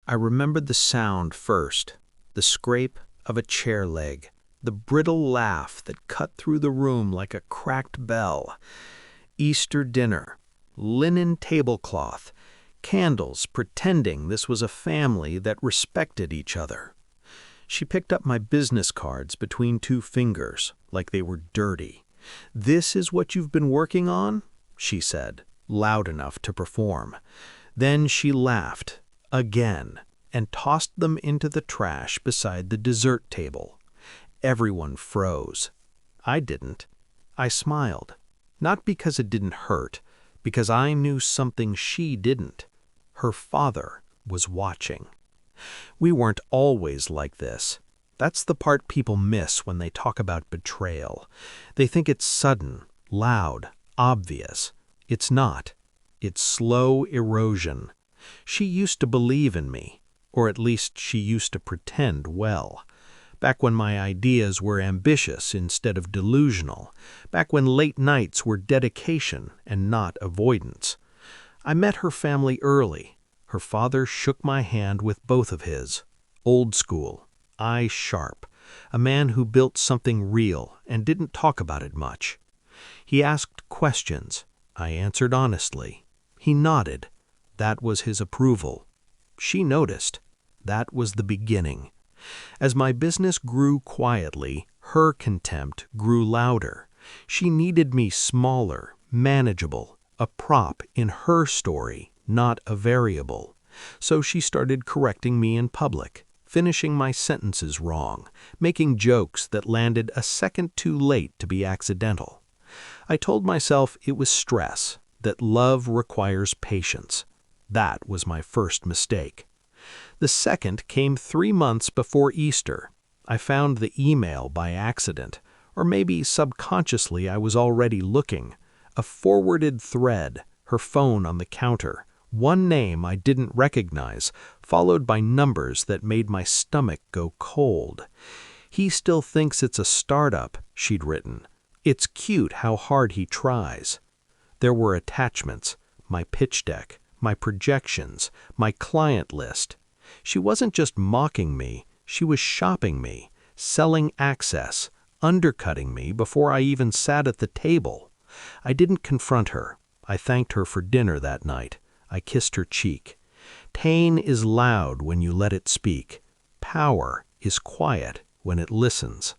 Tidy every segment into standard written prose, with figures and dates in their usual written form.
I remembered the sound first, the scrape of a chair leg, the brittle laugh that cut through the room like a cracked bell. Easter dinner, linen tablecloth, candles pretending this was a family that respected each other. She picked up my business cards between two fingers, like they were dirty. "This is what you've been working on?" she said, loud enough to perform. Then she laughed, again, and tossed them into the trash beside the dessert table. Everyone froze. I didn't. I smiled. Not because it didn't hurt, because I knew something she didn't. Her father was watching. We weren't always like this. That's the part people miss when they talk about betrayal. They think it's sudden, loud, obvious. It's not. It's slow erosion. She used to believe in me, or at least she used to pretend well. Back when my ideas were ambitious instead of delusional. Back when late nights were dedication and not avoidance. I met her family early. Her father shook my hand with both of his. Old school, eyes sharp, a man who built something real and didn't talk about it much. He asked questions. I answered honestly. He nodded. That was his approval. She noticed. That was the beginning. As my business grew quietly, her contempt grew louder. She needed me smaller, manageable, a prop in her story, not a variable. So she started correcting me in public, finishing my sentences wrong, making jokes that landed a second too late to be accidental. I told myself it was stress, that love requires patience. That was my first mistake. The second came 3 months before Easter. I found the email by accident, or maybe subconsciously I was already looking. A forwarded thread, her phone on the counter, one name I didn't recognize, followed by numbers that made my stomach go cold. "He still thinks it's a startup," she'd written. "It's cute how hard he tries." There were attachments, my pitch deck, my projections, my client list. She wasn't just mocking me, she was shopping me, selling access, undercutting me before I even sat at the table. I didn't confront her. I thanked her for dinner that night. I kissed her cheek. Pain is loud when you let it speak. Power is quiet when it listens.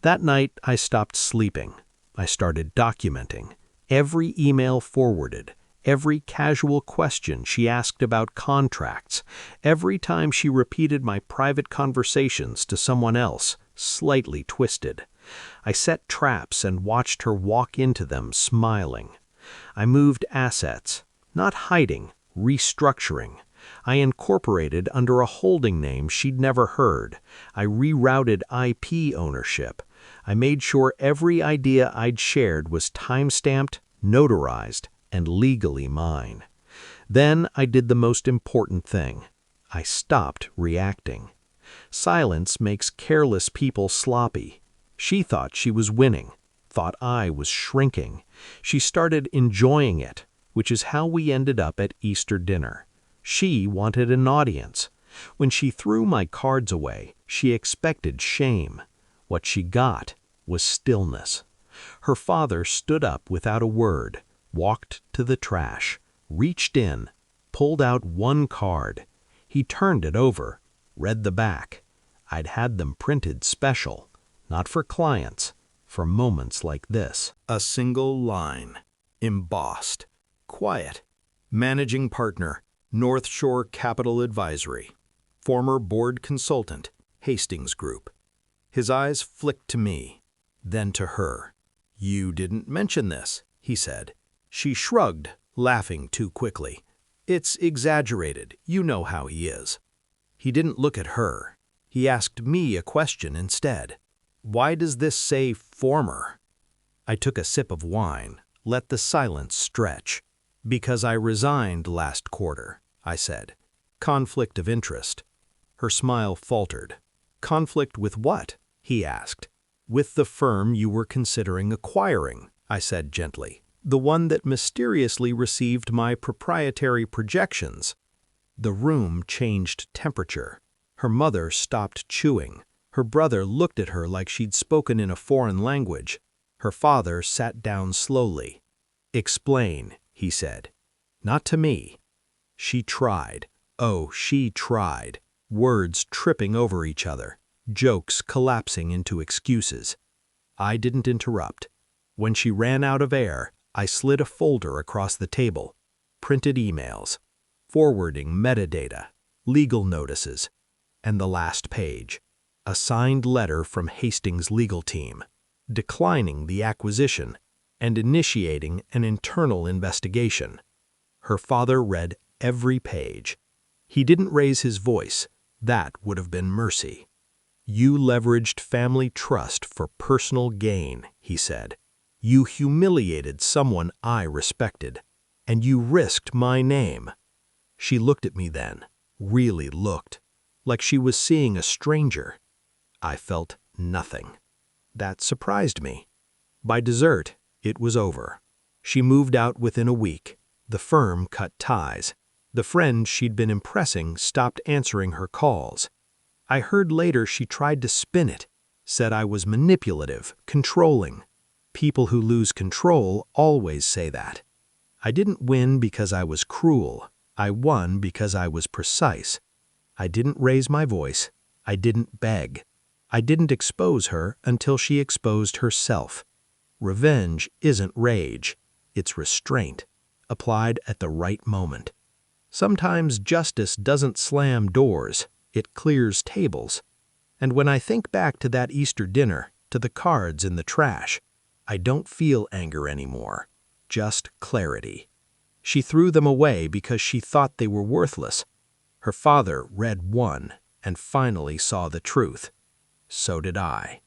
That night I stopped sleeping. I started documenting. Every email forwarded, every casual question she asked about contracts, every time she repeated my private conversations to someone else, slightly twisted. I set traps and watched her walk into them smiling. I moved assets, not hiding, restructuring. I incorporated under a holding name she'd never heard. I rerouted IP ownership. I made sure every idea I'd shared was time-stamped, notarized, and legally mine. Then I did the most important thing. I stopped reacting. Silence makes careless people sloppy. She thought she was winning, thought I was shrinking. She started enjoying it, which is how we ended up at Easter dinner. She wanted an audience. When she threw my cards away, she expected shame. What she got was stillness. Her father stood up without a word, walked to the trash, reached in, pulled out one card. He turned it over, read the back. I'd had them printed special, not for clients, for moments like this. A single line, embossed, quiet. Managing partner, North Shore Capital Advisory. Former board consultant, Hastings Group. His eyes flicked to me, then to her. "You didn't mention this," he said. She shrugged, laughing too quickly. "It's exaggerated. You know how he is." He didn't look at her. He asked me a question instead. "Why does this say former?" I took a sip of wine, let the silence stretch. "Because I resigned last quarter," I said. "Conflict of interest." Her smile faltered. "Conflict with what?" he asked. "With the firm you were considering acquiring," I said gently. "The one that mysteriously received my proprietary projections." The room changed temperature. Her mother stopped chewing. Her brother looked at her like she'd spoken in a foreign language. Her father sat down slowly. "Explain," he said. "Not to me." She tried. Oh, she tried. Words tripping over each other. Jokes collapsing into excuses. I didn't interrupt. When she ran out of air, I slid a folder across the table. Printed emails. Forwarding metadata. Legal notices. And the last page. A signed letter from Hastings' legal team, declining the acquisition and initiating an internal investigation. Her father read every page. He didn't raise his voice. That would have been mercy. "You leveraged family trust for personal gain," he said. "You humiliated someone I respected, and you risked my name." She looked at me then, really looked, like she was seeing a stranger. I felt nothing. That surprised me. By dessert, it was over. She moved out within a week. The firm cut ties. The friend she'd been impressing stopped answering her calls. I heard later she tried to spin it, said I was manipulative, controlling. People who lose control always say that. I didn't win because I was cruel. I won because I was precise. I didn't raise my voice. I didn't beg. I didn't expose her until she exposed herself. Revenge isn't rage. It's restraint, applied at the right moment. Sometimes justice doesn't slam doors. It clears tables. And when I think back to that Easter dinner, to the cards in the trash, I don't feel anger anymore, just clarity. She threw them away because she thought they were worthless. Her father read one and finally saw the truth. So did I.